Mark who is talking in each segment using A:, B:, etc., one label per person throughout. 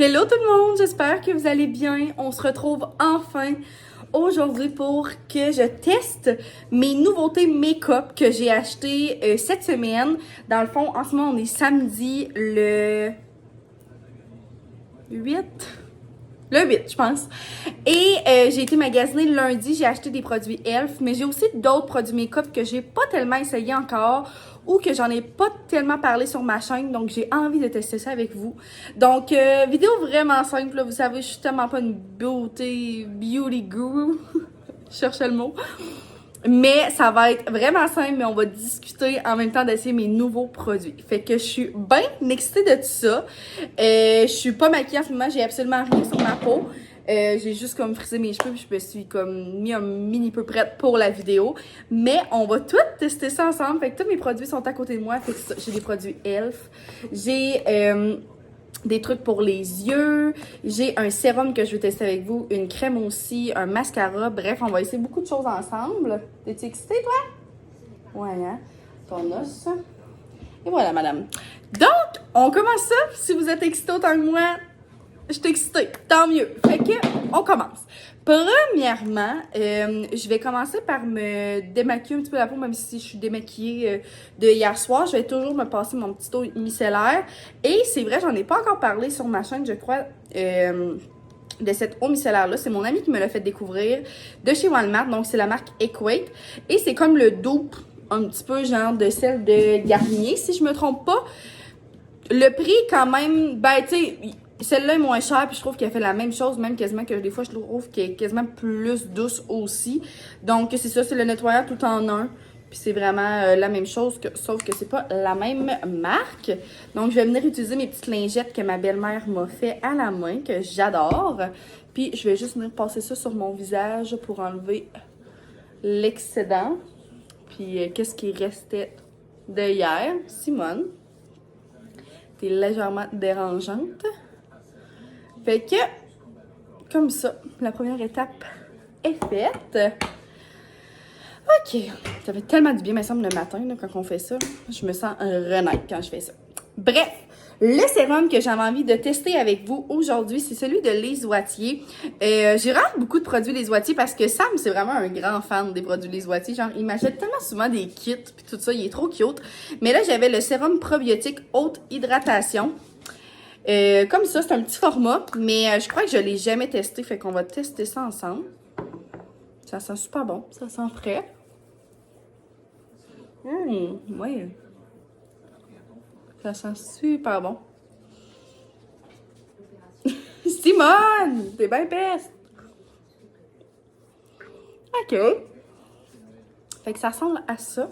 A: Hello tout le monde, j'espère que vous allez bien. On se retrouve enfin aujourd'hui pour que je teste mes nouveautés make-up que j'ai achetées cette semaine. Dans le fond, en ce moment, on est samedi le 8. Le 8, je pense. Et j'ai été magasiner le lundi, j'ai acheté des produits e.l.f. Mais j'ai aussi d'autres produits make-up que j'ai pas tellement essayé encore ou que j'en ai pas tellement parlé sur ma chaîne. Donc, j'ai envie de tester ça avec vous. Donc, vidéo vraiment simple. Là. Vous savez, je suis tellement pas une beauty guru. Je cherchais le mot. Mais ça va être vraiment simple, mais on va discuter en même temps d'essayer mes nouveaux produits. Fait que je suis bien excitée de tout ça. Je suis pas maquillée en ce moment, j'ai absolument rien sur ma peau. J'ai juste comme frisé mes cheveux puis je me suis comme mis un mini peu prête pour la vidéo. Mais on va tout tester ça ensemble. Fait que tous mes produits sont à côté de moi. Fait que j'ai des produits e.l.f. J'ai des trucs pour les yeux, j'ai un sérum que je vais tester avec vous, une crème aussi, un mascara, bref, on va essayer beaucoup de choses ensemble. T'es-tu excitée, toi? Ouais, hein? Ton os. Et voilà, madame. Donc, on commence ça. Si vous êtes excitée autant que moi, je suis excitée. Tant mieux. Fait que, on commence. Premièrement, je vais commencer par me démaquiller un petit peu la peau, même si je suis démaquillée de hier soir. Je vais toujours me passer mon petit eau micellaire. Et c'est vrai, j'en ai pas encore parlé sur ma chaîne, je crois, de cette eau micellaire-là. C'est mon ami qui me l'a fait découvrir de chez Walmart. Donc, c'est la marque Equate. Et c'est comme le dupe, un petit peu genre de celle de Garnier, si je me trompe pas. Le prix, quand même, ben, tu sais... Celle-là est moins chère, puis je trouve qu'elle fait la même chose, même quasiment que des fois, je trouve qu'elle est quasiment plus douce aussi. Donc, c'est ça, c'est le nettoyeur tout en un. Puis c'est vraiment la même chose, sauf que c'est pas la même marque. Donc, je vais venir utiliser mes petites lingettes que ma belle-mère m'a fait à la main, que j'adore. Puis, je vais juste venir passer ça sur mon visage pour enlever l'excédent. Puis, qu'est-ce qui restait de hier? Simone, t'es légèrement dérangeante. Fait que, comme ça, la première étape est faite. OK. Ça fait tellement du bien, il me semble, le matin, là, quand on fait ça. Je me sens renaître quand je fais ça. Bref, le sérum que j'avais envie de tester avec vous aujourd'hui, c'est celui de Les Wattier. J'ai vraiment beaucoup de produits Les Wattier parce que Sam, c'est vraiment un grand fan des produits Les Wattier. Genre, il m'achète tellement souvent des kits puis tout ça, il est trop cute. Mais là, j'avais le sérum probiotique haute hydratation. Comme ça, c'est un petit format, mais je crois que je ne l'ai jamais testé, fait qu'on va tester ça ensemble. Ça sent super bon, ça sent frais. Ouais. Ça sent super bon. Simone, t'es bien peste. OK. Fait que ça ressemble à ça.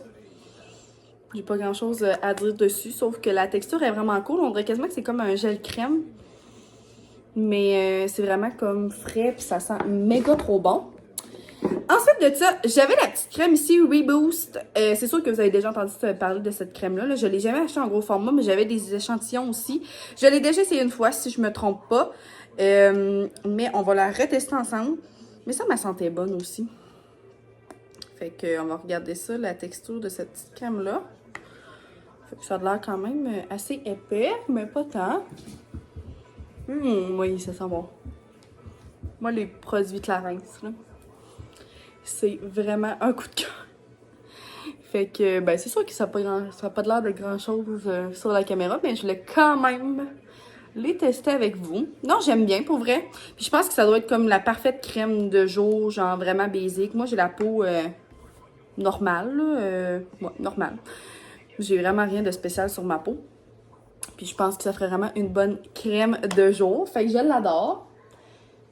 A: J'ai pas grand chose à dire dessus, sauf que la texture est vraiment cool. On dirait quasiment que c'est comme un gel crème. Mais c'est vraiment comme frais, puis ça sent méga trop bon. Ensuite de ça, j'avais la petite crème ici, Reboost. C'est sûr que vous avez déjà entendu parler de cette crème-là. Je l'ai jamais achetée en gros format, mais j'avais des échantillons aussi. Je l'ai déjà essayé une fois, si je me trompe pas. Mais on va la retester ensemble. Mais ça, ma santé est bonne aussi. Fait que on va regarder ça, la texture de cette petite crème-là. Fait que ça a l'air quand même assez épais, mais pas tant. Oui, ça sent bon. Moi, les produits Clarins, là, c'est vraiment un coup de cœur. Fait que, ben, c'est sûr que ça n'a pas de l'air de grand-chose sur la caméra, mais je voulais quand même les tester avec vous. Non, j'aime bien, pour vrai. Puis je pense que ça doit être comme la parfaite crème de jour, genre vraiment basique. Moi, j'ai la peau normale, là. Ouais, normale. J'ai vraiment rien de spécial sur ma peau. Puis je pense que ça ferait vraiment une bonne crème de jour. Fait que je l'adore.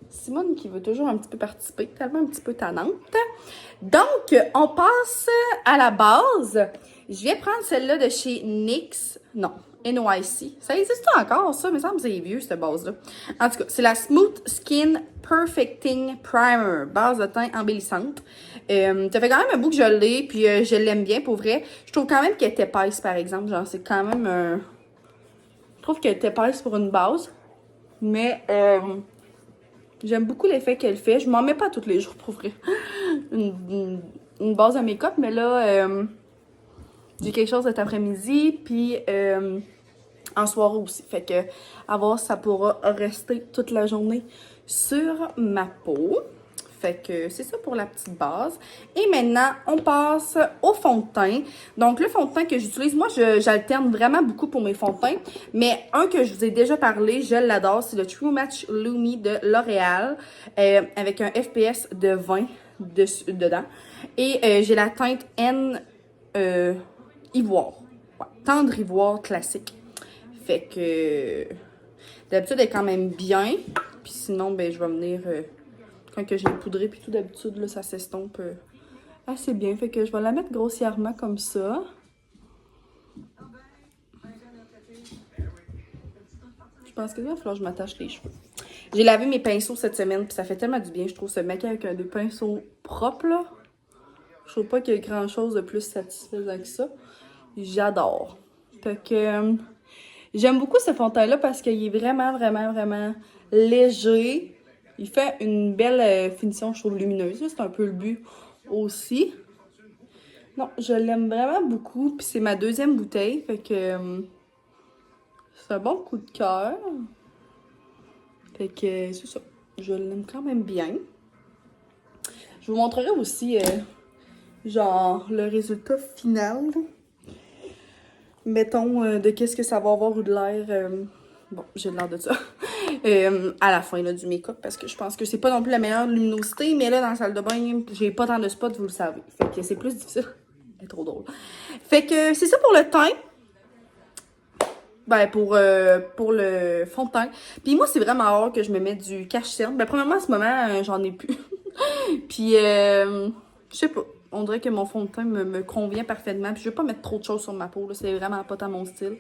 A: Simone qui veut toujours un petit peu participer, tellement un petit peu tannante. Donc, on passe à la base. Je vais prendre celle-là de chez NYX. Non, NYC. Ça existe encore, ça? Il me semble que c'est vieux, cette base-là. En tout cas, c'est la Smooth Skin Perfecting Primer. Base de teint embellissante. Ça fait quand même un bout que je l'ai, puis je l'aime bien, pour vrai. Je trouve quand même qu'elle est épaisse, par exemple. Genre, c'est quand même... Je trouve qu'elle est épaisse pour une base. Mais... j'aime beaucoup l'effet qu'elle fait. Je m'en mets pas tous les jours pour vrai. Une base de make-up, mais là, j'ai quelque chose cet après-midi. Puis en soirée aussi. Fait que, à voir si ça pourra rester toute la journée sur ma peau. Fait que c'est ça pour la petite base. Et maintenant, on passe au fond de teint. Donc, le fond de teint que j'utilise, moi, j'alterne vraiment beaucoup pour mes fonds de teint. Mais un que je vous ai déjà parlé, je l'adore, c'est le True Match Lumi de L'Oréal. Avec un FPS de 20 dedans. Et j'ai la teinte N Ivoire. Ouais, tendre ivoire classique. Fait que d'habitude, elle est quand même bien. Puis sinon, ben je vais venir... quand que j'ai poudré, puis tout d'habitude, là, ça s'estompe assez bien. Fait que je vais la mettre grossièrement comme ça. Je pense que là, il va falloir que je m'attache les cheveux. J'ai lavé mes pinceaux cette semaine, puis ça fait tellement du bien, je trouve, se maquiller avec des pinceaux propres, là. Je trouve pas qu'il y ait grand-chose de plus satisfaisant que ça. J'adore. Fait que j'aime beaucoup ce fond de teint-là parce qu'il est vraiment, vraiment, vraiment léger. Il fait une belle finition, je trouve, lumineuse. C'est un peu le but aussi. Non, je l'aime vraiment beaucoup. Puis c'est ma deuxième bouteille. Fait que c'est un bon coup de cœur. Fait que c'est ça. Je l'aime quand même bien. Je vous montrerai aussi, genre, le résultat final. Mettons, de qu'est-ce que ça va avoir ou de l'air. Bon, j'ai l'air de ça. À la fin là, du make-up, parce que je pense que c'est pas non plus la meilleure luminosité, mais là, dans la salle de bain, j'ai pas tant de spots, vous le savez. Fait que c'est plus difficile. C'est trop drôle. Fait que c'est ça pour le teint. Ben, pour le fond de teint. Puis moi, c'est vraiment rare que je me mette du cache-cerne. Ben, premièrement, en ce moment, j'en ai plus. Puis, je sais pas. On dirait que mon fond de teint me convient parfaitement. Puis je veux pas mettre trop de choses sur ma peau. C'est vraiment pas tant mon style.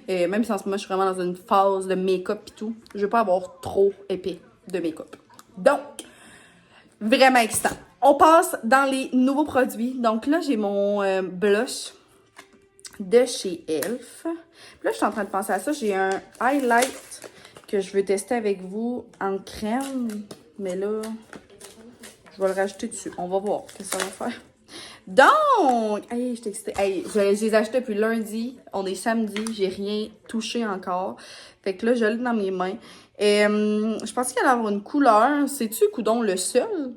A: Même si en ce moment, je suis vraiment dans une phase de make-up et tout. Je veux pas avoir trop épais de make-up. Donc, vraiment excitant. On passe dans les nouveaux produits. Donc là, j'ai mon blush de chez Elf. Puis là, je suis en train de penser à ça. J'ai un highlight que je veux tester avec vous en crème. Mais là, je vais le rajouter dessus. On va voir ce que ça va faire. Donc, hey, je suis excitée. Hey, je les ai achetés depuis lundi. On est samedi. J'ai rien touché encore. Fait que là, je l'ai dans mes mains. Je pensais qu'il allait avoir une couleur. C'est-tu, coudon, le seul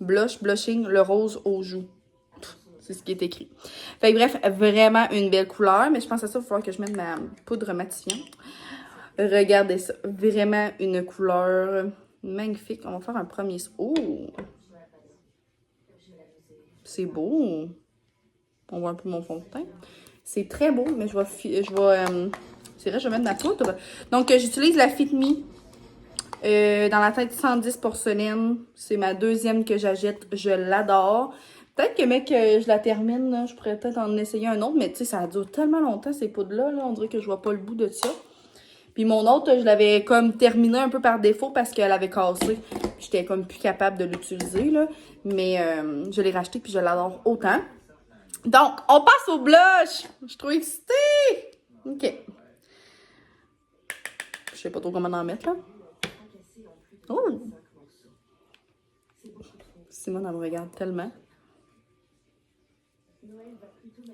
A: blushing, le rose aux joues? C'est ce qui est écrit. Fait que bref, vraiment une belle couleur. Mais je pense à ça, il va falloir que je mette ma poudre matifiante. Regardez ça. Vraiment une couleur magnifique. On va faire un premier... Oh! C'est beau. On voit un peu mon fond de teint. C'est très beau, mais c'est vrai, je vais mettre de la poudre. Donc, j'utilise la Fit Me dans la teinte 110 porcelaine. C'est ma deuxième que j'achète. Je l'adore. Peut-être que, mec, je la termine, là, je pourrais peut-être en essayer un autre, mais tu sais, ça dure tellement longtemps, ces poudres-là. Là, on dirait que je vois pas le bout de ça. Puis mon autre, je l'avais comme terminé un peu par défaut parce qu'elle avait cassé. J'étais comme plus capable de l'utiliser, là. Mais je l'ai racheté puis je l'adore autant. Donc, on passe au blush. Je suis trop excitée. OK. Je sais pas trop comment en mettre, là. Oh! Simone, elle me regarde tellement.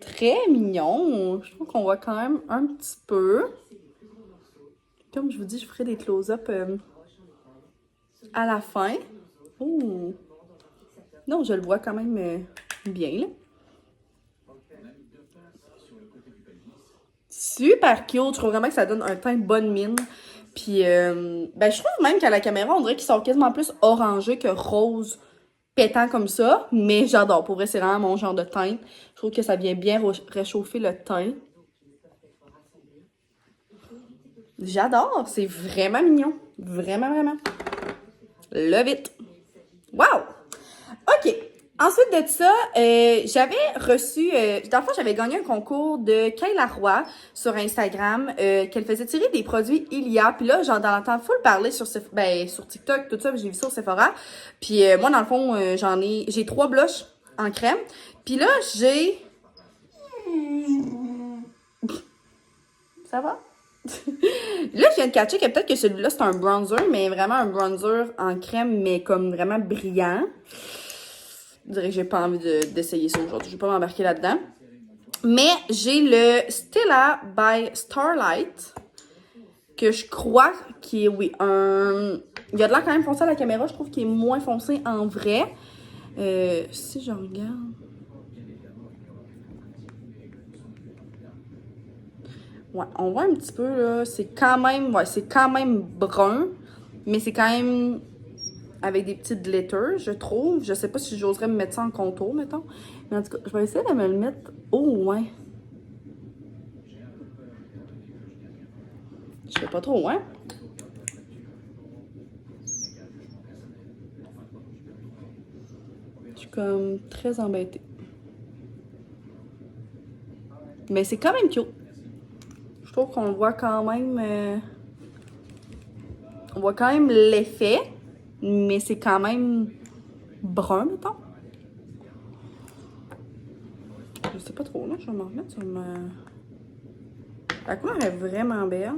A: Très mignon. Je trouve qu'on voit quand même un petit peu. Comme je vous dis, je ferai des close-up à la fin. Oh! Non, je le vois quand même bien, là. Super cute. Je trouve vraiment que ça donne un teint bonne mine. Puis, ben, je trouve même qu'à la caméra, on dirait qu'il sort quasiment plus orangé que rose pétant comme ça. Mais j'adore. Pour vrai, c'est vraiment mon genre de teinte. Je trouve que ça vient bien réchauffer le teint. J'adore. C'est vraiment mignon. Vraiment, vraiment. Love it. Wow! OK. Ensuite de ça, j'avais reçu... dans le fond, j'avais gagné un concours de Kayla Roy sur Instagram, qu'elle faisait tirer des produits Ilia. Puis là, genre, dans l'entendre full parler sur TikTok, tout ça, j'ai vu ça au Sephora. Puis moi, dans le fond, j'ai 3 blushs en crème. Puis là, j'ai... Ça va? Là, je viens de catcher que peut-être que celui-là, c'est un bronzer, mais vraiment un bronzer en crème, mais comme vraiment brillant. Je dirais que j'ai pas envie d'essayer ça aujourd'hui. Je vais pas m'embarquer là-dedans. Mais j'ai le Stella by Starlight. que je crois qui est, oui, un... Il y a de l'air quand même foncé à la caméra, je trouve qu'il est moins foncé en vrai. Si je regarde... Ouais, on voit un petit peu, là, c'est quand même, ouais, c'est quand même brun, mais c'est quand même avec des petites glitters, je trouve. Je sais pas si j'oserais me mettre ça en contour, mettons. Mais en tout cas, je vais essayer de me le mettre au loin. Je fais pas trop loin. Je suis comme très embêtée. Mais c'est quand même cute. Je trouve qu'on voit quand même... on voit quand même l'effet, mais c'est quand même brun, mettons. Je sais pas trop, là. Je vais m'en remettre sur ma... La couleur est vraiment belle.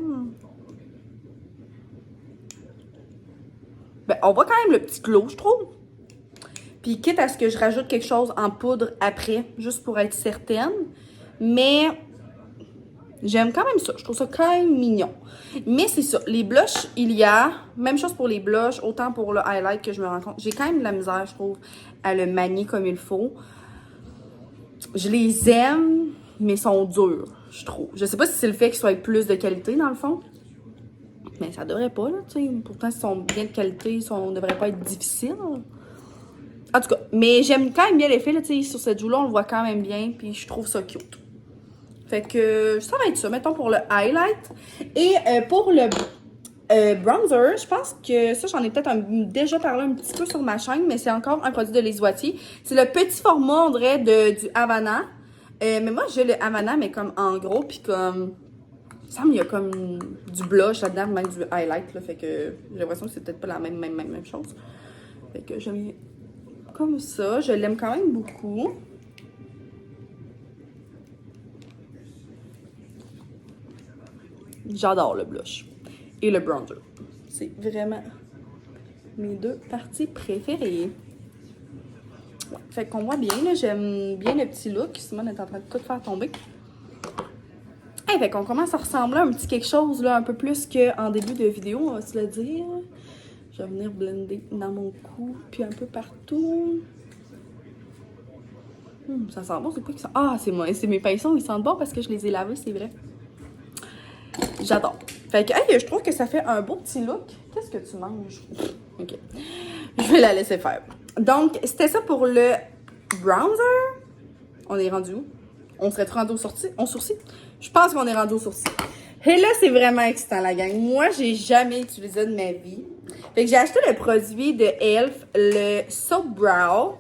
A: Ben, on voit quand même le petit glow, je trouve. Puis quitte à ce que je rajoute quelque chose en poudre après, juste pour être certaine. Mais j'aime quand même ça. Je trouve ça quand même mignon. Mais c'est ça. Les blushs, il y a... Même chose pour les blushs, autant pour le highlight que je me rends compte. J'ai quand même de la misère, je trouve, à le manier comme il faut. Je les aime, mais ils sont durs, je trouve. Je sais pas si c'est le fait qu'ils soient plus de qualité, dans le fond. Mais ça devrait pas, là, tu sais. Pourtant, s'ils sont bien de qualité, ils ne devraient pas être difficiles. En tout cas, mais j'aime quand même bien l'effet, là, tu sais. Sur cette joue-là, on le voit quand même bien, puis je trouve ça cute. Fait que ça va être ça, mettons, pour le highlight. Et pour le bronzer, je pense que ça, j'en ai peut-être déjà parlé un petit peu sur ma chaîne, mais c'est encore un produit de Les Wattiers. C'est le petit format, on dirait, du Havana. Mais moi, j'ai le Havana, mais comme en gros, puis comme... Il me semble qu'il y a comme du blush là-dedans, même du highlight, là. Fait que j'ai l'impression que c'est peut-être pas la même chose. Fait que je mets comme ça. Je l'aime quand même beaucoup. J'adore le blush et le bronzer. C'est vraiment mes deux parties préférées. Ouais. Fait qu'on voit bien, là, j'aime bien le petit look. Simone est en train de tout faire tomber. Hey, fait qu'on commence à ressembler à un petit quelque chose, là, un peu plus qu'en début de vidéo, on va se le dire. Je vais venir blender dans mon cou, puis un peu partout. Ça sent bon, c'est quoi qui sent? Ah, c'est mes pinceaux, ils sentent bon parce que je les ai lavés, c'est vrai. J'adore. Fait que, hey, je trouve que ça fait un beau petit look. Qu'est-ce que tu manges? Ok. Je vais la laisser faire. Donc, c'était ça pour le bronzer. On est rendu où? On serait rendu au sourcil? Je pense qu'on est rendu au sourcil. Et là, c'est vraiment excitant, la gang. Moi, j'ai jamais utilisé de ma vie. Fait que j'ai acheté le produit de Elf, le Soap Brow.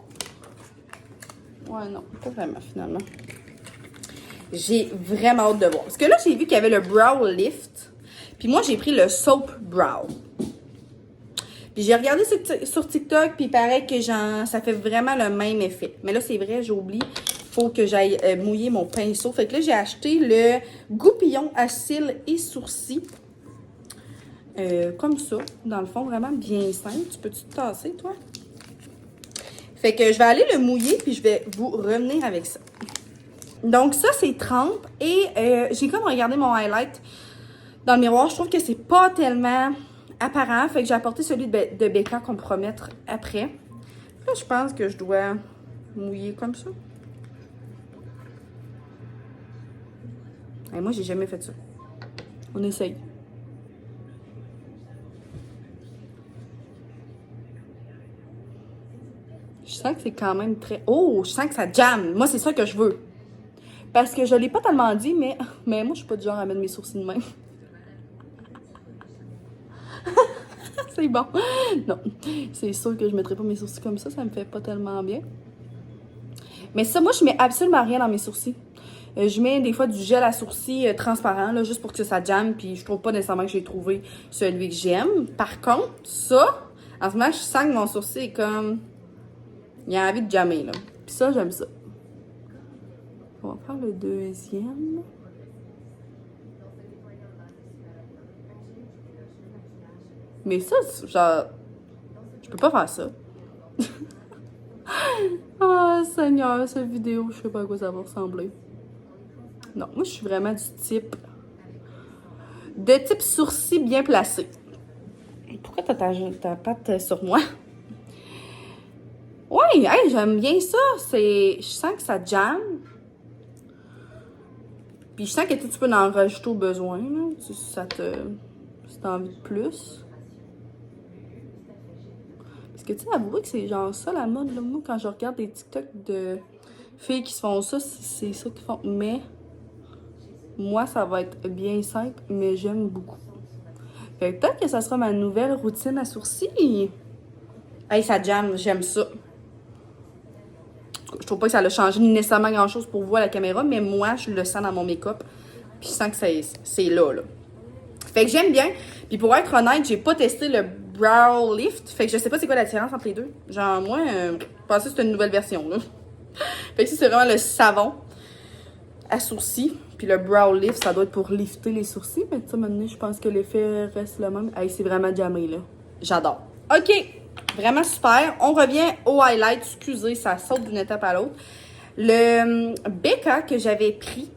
A: Ouais, non, pas vraiment, finalement. J'ai vraiment hâte de voir. Parce que là, j'ai vu qu'il y avait le Brow Lift. Puis moi, j'ai pris le Soap Brow. Puis j'ai regardé sur TikTok, puis il paraît que ça fait vraiment le même effet. Mais là, c'est vrai, j'oublie. Faut que j'aille mouiller mon pinceau. Fait que là, j'ai acheté le Goupillon à cils et sourcils. Comme ça. Dans le fond, vraiment bien simple. Tu peux-tu te tasser, toi? Fait que je vais aller le mouiller, puis je vais vous revenir avec ça. Donc ça, c'est trempe. Et j'ai comme regardé mon highlight dans le miroir. Je trouve que c'est pas tellement apparent. Fait que j'ai apporté celui de Becca qu'on pourra mettre après. Là, je pense que je dois mouiller comme ça. Et moi, j'ai jamais fait ça. On essaye. Je sens que c'est quand même très... Oh, je sens que ça jamme. Moi, c'est ça que je veux. Parce que je l'ai pas tellement dit, mais moi, je suis pas du genre à mettre mes sourcils de même. C'est bon. Non, c'est sûr que je mettrai pas mes sourcils comme ça me fait pas tellement bien. Mais ça, moi, je mets absolument rien dans mes sourcils. Je mets des fois du gel à sourcils transparent, là, juste pour que ça jamme, puis je trouve pas nécessairement que j'ai trouvé celui que j'aime. Par contre, ça, en ce moment, je sens que mon sourcil est comme... Il a envie de jammer, là. Puis ça, j'aime ça. On va faire le deuxième. Mais ça, genre... Je peux pas faire ça. Oh, Seigneur, cette vidéo, je sais pas à quoi ça va ressembler. Non, moi, je suis vraiment du type de type sourcil bien placé. Pourquoi t'as ta patte sur moi? Ouais, hey, j'aime bien ça. Je sens que ça jamme. Puis je sens que tu peux en rajouter au besoin, là. Si t'as envie de plus. Parce que tu sais, avouez que c'est genre ça la mode, là. Moi, quand je regarde des TikTok de filles qui se font ça, c'est ça qu'ils font. Mais moi, ça va être bien simple, mais j'aime beaucoup. Fait que peut-être que ça sera ma nouvelle routine à sourcils. Hey, ça jamme, j'aime ça. Je trouve pas que ça a changé nécessairement grand-chose pour vous à la caméra, mais moi, je le sens dans mon make-up. Puis je sens que c'est là. Fait que j'aime bien. Puis pour être honnête, j'ai pas testé le Brow Lift. Fait que je sais pas c'est quoi la différence entre les deux. Genre, moi, je pensais que c'était une nouvelle version, là. Fait que ça, c'est vraiment le savon à sourcils. Puis le Brow Lift, ça doit être pour lifter les sourcils. Mais tu sais, maintenant, je pense que l'effet reste le même. Hey, c'est vraiment jammé, là. J'adore. OK. Vraiment super. On revient au highlight. Excusez, ça saute d'une étape à l'autre. Le Becca que j'avais pris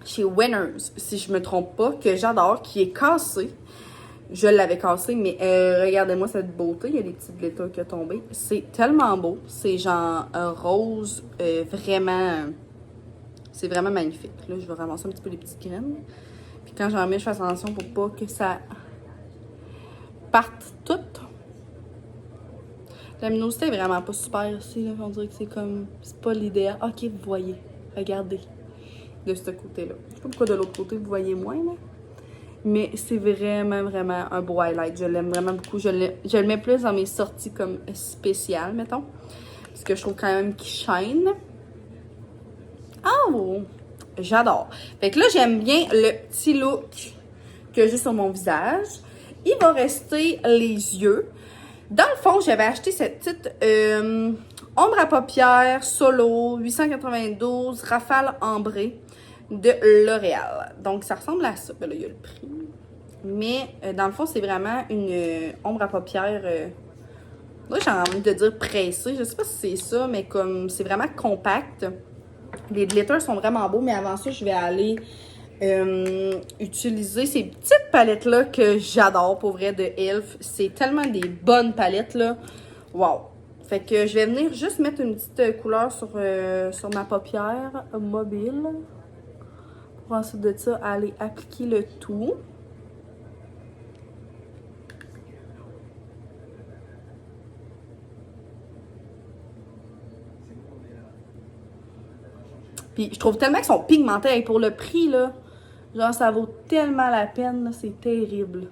A: chez Winners, si je me trompe pas, que j'adore, qui est cassé. Je l'avais cassé, mais regardez-moi cette beauté. Il y a des petits glitters qui ont tombé. C'est tellement beau. C'est genre rose, vraiment... c'est vraiment magnifique. Là, je vais ramasser un petit peu les petites graines. Puis quand j'en mets, je fais attention pour pas que ça parte tout. La luminosité est vraiment pas super ici. Là. On dirait que c'est comme... c'est pas l'idéal. Ok, vous voyez. Regardez. De ce côté-là. Je sais pas pourquoi de l'autre côté, vous voyez moins, là. Mais c'est vraiment, vraiment un beau highlight. Je l'aime vraiment beaucoup. Je le mets plus dans mes sorties comme spéciales, mettons. Parce que je trouve quand même qu'il shine. Oh! J'adore. Fait que là, j'aime bien le petit look que j'ai sur mon visage. Il va rester les yeux. Dans le fond, j'avais acheté cette petite ombre à paupières solo 892 rafale ambrée de L'Oréal. Donc, ça ressemble à ça. Ben là, il y a le prix. Mais, dans le fond, c'est vraiment une ombre à paupières... là, j'ai envie de dire pressée. Je sais pas si c'est ça, mais comme c'est vraiment compact. Les glitters sont vraiment beaux, mais avant ça, je vais aller utiliser ces petites palettes-là que j'adore, pour vrai, de e.l.f. C'est tellement des bonnes palettes, là. Wow! Fait que je vais venir juste mettre une petite couleur sur ma paupière mobile. Pour ensuite de ça, aller appliquer le tout. Puis je trouve tellement qu'ils sont pigmentés. Et pour le prix, là, genre ça vaut tellement la peine, c'est terrible.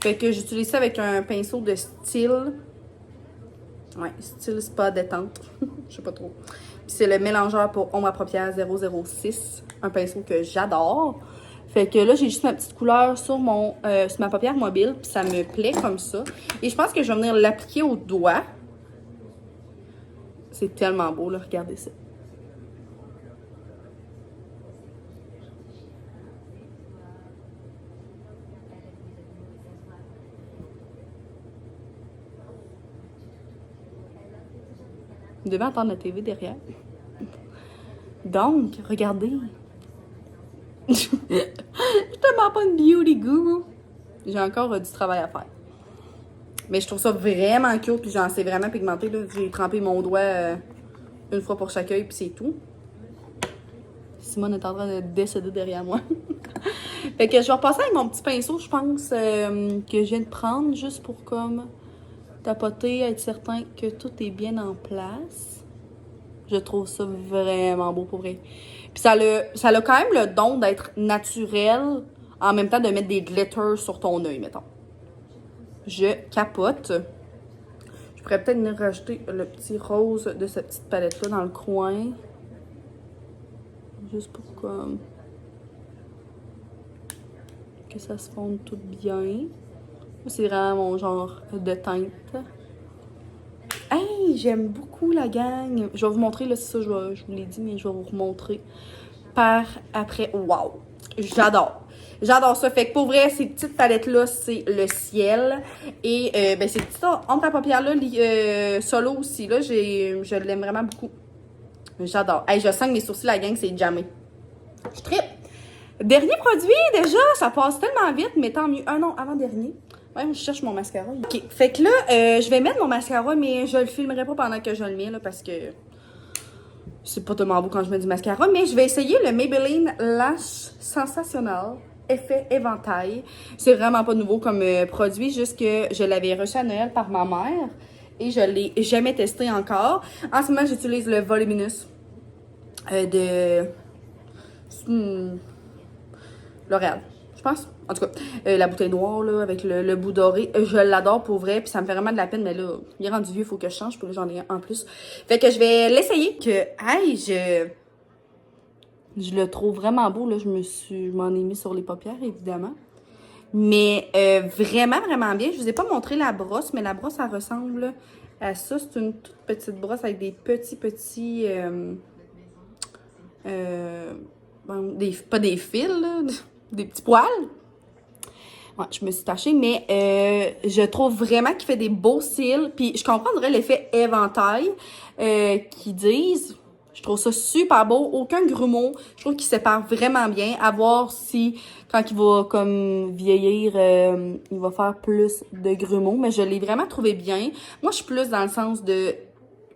A: Fait que j'utilise ça avec un pinceau de style. Ouais, style spa détente. Je sais pas trop. Puis c'est le mélangeur pour ombre à paupières 006. Un pinceau que j'adore. Fait que là, j'ai juste ma petite couleur sur ma paupière mobile. Puis ça me plaît comme ça. Et je pense que je vais venir l'appliquer au doigt. C'est tellement beau, là. Regardez ça. Vous devez entendre la TV derrière. Donc, regardez. Je suis tellement pas une beauty guru. J'ai encore du travail à faire. Mais je trouve ça vraiment cute. Puis genre, c'est vraiment pigmenté. J'ai trempé mon doigt une fois pour chaque œil. Puis c'est tout. Simone est en train de décéder derrière moi. Fait que je vais repasser avec mon petit pinceau, je pense, que je viens de prendre. Juste pour comme... tapoter, être certain que tout est bien en place. Je trouve ça vraiment beau pour vrai. Puis ça a quand même le don d'être naturel, en même temps de mettre des glitters sur ton œil, mettons. Je capote. Je pourrais peut-être venir rajouter le petit rose de cette petite palette-là dans le coin. Juste pour comme... que ça se fonde tout bien. C'est vraiment mon genre de teinte. Hey, j'aime beaucoup la gang. Je vais vous montrer, là, c'est ça, je vous l'ai dit, mais je vais vous remontrer par après. Wow! J'adore. J'adore ça. Fait que pour vrai, ces petites palettes-là, c'est le ciel. Et ben, ces petites ombres à paupières-là, solo aussi, là, je l'aime vraiment beaucoup. J'adore. Hey, je sens que mes sourcils, la gang, c'est jamais. Je trippe. Dernier produit, déjà, ça passe tellement vite, mais tant mieux. Ah non, avant-dernier. Ouais, je cherche mon mascara. Ok, fait que là, je vais mettre mon mascara, mais je le filmerai pas pendant que je le mets, là, parce que c'est pas tellement beau quand je mets du mascara. Mais je vais essayer le Maybelline Lash Sensationnel Effet Éventail. C'est vraiment pas nouveau comme produit, juste que je l'avais reçu à Noël par ma mère et je l'ai jamais testé encore. En ce moment, j'utilise le Voluminous de L'Oréal, je pense. En tout cas, la bouteille noire, là, avec le bout doré, je l'adore pour vrai, puis ça me fait vraiment de la peine, mais là, il est rendu vieux, il faut que je change, puis j'en ai un en plus. Fait que je vais l'essayer. Je le trouve vraiment beau, là, je m'en ai mis sur les paupières, évidemment. Mais vraiment, vraiment bien. Je vous ai pas montré la brosse, mais la brosse, elle ressemble à ça. C'est une toute petite brosse avec des petits... pas des fils, là, des petits poils. Ouais, je me suis tachée, mais je trouve vraiment qu'il fait des beaux cils. Puis je comprendrais l'effet éventail qu'ils disent. Je trouve ça super beau. Aucun grumeau. Je trouve qu'il sépare vraiment bien. À voir si, quand il va comme vieillir, il va faire plus de grumeaux. Mais je l'ai vraiment trouvé bien. Moi, je suis plus dans le sens de...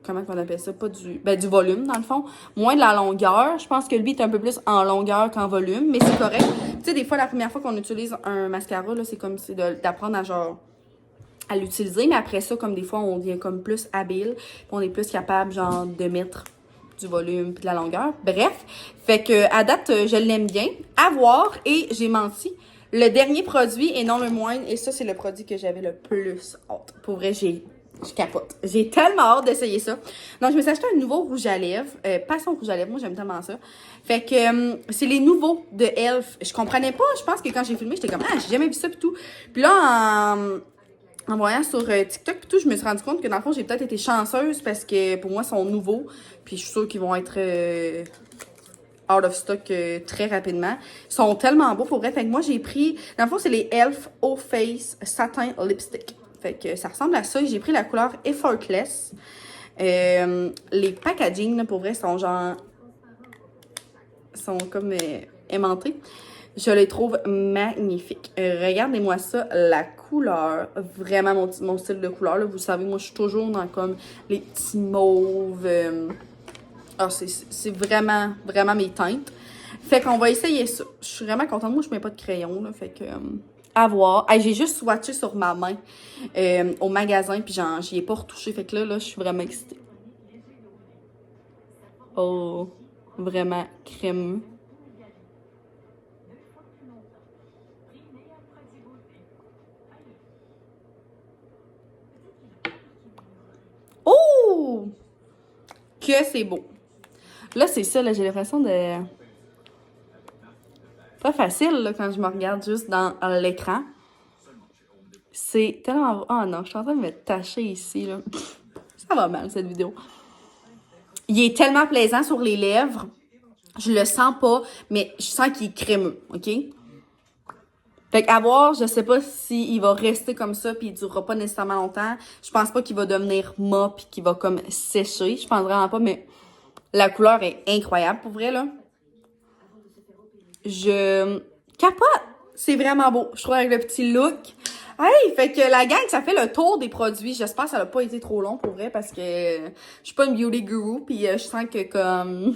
A: Comment on appelle ça? Pas du... Ben, du volume, dans le fond. Moins de la longueur. Je pense que lui est un peu plus en longueur qu'en volume, mais c'est correct. Tu sais, des fois, la première fois qu'on utilise un mascara, là, c'est comme c'est d'apprendre à genre à l'utiliser, mais après ça, comme des fois, on devient comme plus habile, puis on est plus capable, genre, de mettre du volume puis de la longueur. Bref, fait que à date, je l'aime bien. À voir, et j'ai menti. Le dernier produit, et non le moindre, et ça, c'est le produit que j'avais le plus hâte. Pour vrai, je capote. J'ai tellement hâte d'essayer ça. Donc, je me suis acheté un nouveau rouge à lèvres. Passion rouge à lèvres. Moi, j'aime tellement ça. Fait que c'est les nouveaux de Elf. Je comprenais pas. Je pense que quand j'ai filmé, j'étais comme, ah, j'ai jamais vu ça pis tout. Puis là, en voyant sur TikTok pis tout, je me suis rendu compte que dans le fond, j'ai peut-être été chanceuse parce que pour moi, ils sont nouveaux. Puis je suis sûre qu'ils vont être out of stock très rapidement. Ils sont tellement beaux pour vrai. Fait que moi, j'ai pris... Dans le fond, c'est les Elf O Face Satin Lipstick. Fait que ça ressemble à ça. J'ai pris la couleur Effortless. Les packaging, là, pour vrai, sont genre... sont comme aimantés. Je les trouve magnifiques. Regardez-moi ça, la couleur. Vraiment mon style de couleur. Là. Vous savez, moi, je suis toujours dans comme les petits mauves. Alors, c'est vraiment, vraiment mes teintes. Fait qu'on va essayer ça. Je suis vraiment contente. Moi, je mets pas de crayon, là. Fait que... à voir. Hey, j'ai juste swatché sur ma main au magasin, puis j'y ai pas retouché. Fait que là, je suis vraiment excitée. Oh, vraiment crémeux. Oh! Que c'est beau. Là, c'est ça, là, j'ai l'impression de... Pas facile, là, quand je me regarde juste dans l'écran. C'est tellement... Oh non, je suis en train de me tacher ici, là. Ça va mal, cette vidéo. Il est tellement plaisant sur les lèvres. Je le sens pas, mais je sens qu'il est crémeux, OK? Fait qu'à voir, je sais pas s'il va rester comme ça puis il durera pas nécessairement longtemps. Je pense pas qu'il va devenir mat puis qu'il va comme sécher. Je pense vraiment pas, mais la couleur est incroyable pour vrai, là. Je capote! C'est vraiment beau. Je trouve avec le petit look. Hey, fait que la gang, ça fait le tour des produits. J'espère que ça n'a pas été trop long pour vrai parce que je suis pas une beauty guru puis je sens que comme...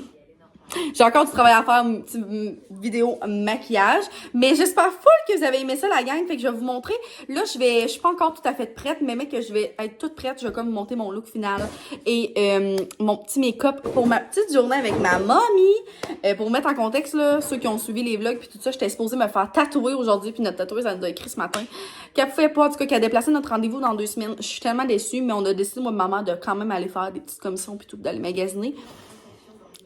A: J'ai encore du travail à faire, une petite vidéo maquillage. Mais j'espère full que vous avez aimé ça, la gang. Fait que je vais vous montrer. Là, je suis pas encore tout à fait prête, mais mec, que je vais être toute prête. Je vais comme monter mon look final. Et mon petit make-up pour ma petite journée avec ma mommy. Pour mettre en contexte, là, ceux qui ont suivi les vlogs puis tout ça, j'étais supposée me faire tatouer aujourd'hui. Puis notre tatoueuse, elle nous a écrit ce matin qu'elle pouvait pas, en tout cas, qu'elle a déplacé notre rendez-vous dans 2 semaines. Je suis tellement déçue, mais on a décidé, moi et maman, de quand même aller faire des petites commissions puis tout, d'aller magasiner.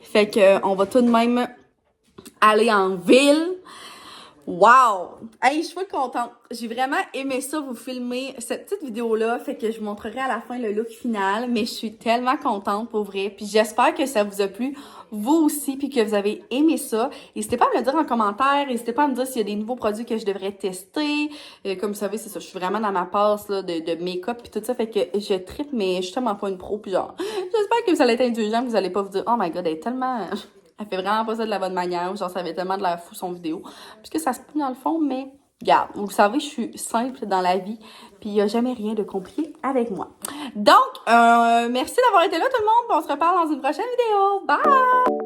A: Fait que on va tout de même aller en ville. Wow! Hey, je suis full contente. J'ai vraiment aimé ça, vous filmer cette petite vidéo-là. Fait que je vous montrerai à la fin le look final. Mais je suis tellement contente, pour vrai. Puis j'espère que ça vous a plu, vous aussi, puis que vous avez aimé ça. N'hésitez pas à me le dire en commentaire. N'hésitez pas à me dire s'il y a des nouveaux produits que je devrais tester. Comme vous savez, c'est ça. Je suis vraiment dans ma passe là, de make-up puis tout ça. Fait que je trippe, mais je suis tellement pas une pro. Puis genre, j'espère que vous allez être indulgent. Vous allez pas vous dire, oh my god, elle est tellement... Elle fait vraiment pas ça de la bonne manière. Genre, ça avait tellement de la fou son vidéo. Puisque ça se peut dans le fond, mais regarde, vous le savez, je suis simple dans la vie. Puis il n'y a jamais rien de compliqué avec moi. Donc, merci d'avoir été là tout le monde. On se reparle dans une prochaine vidéo. Bye!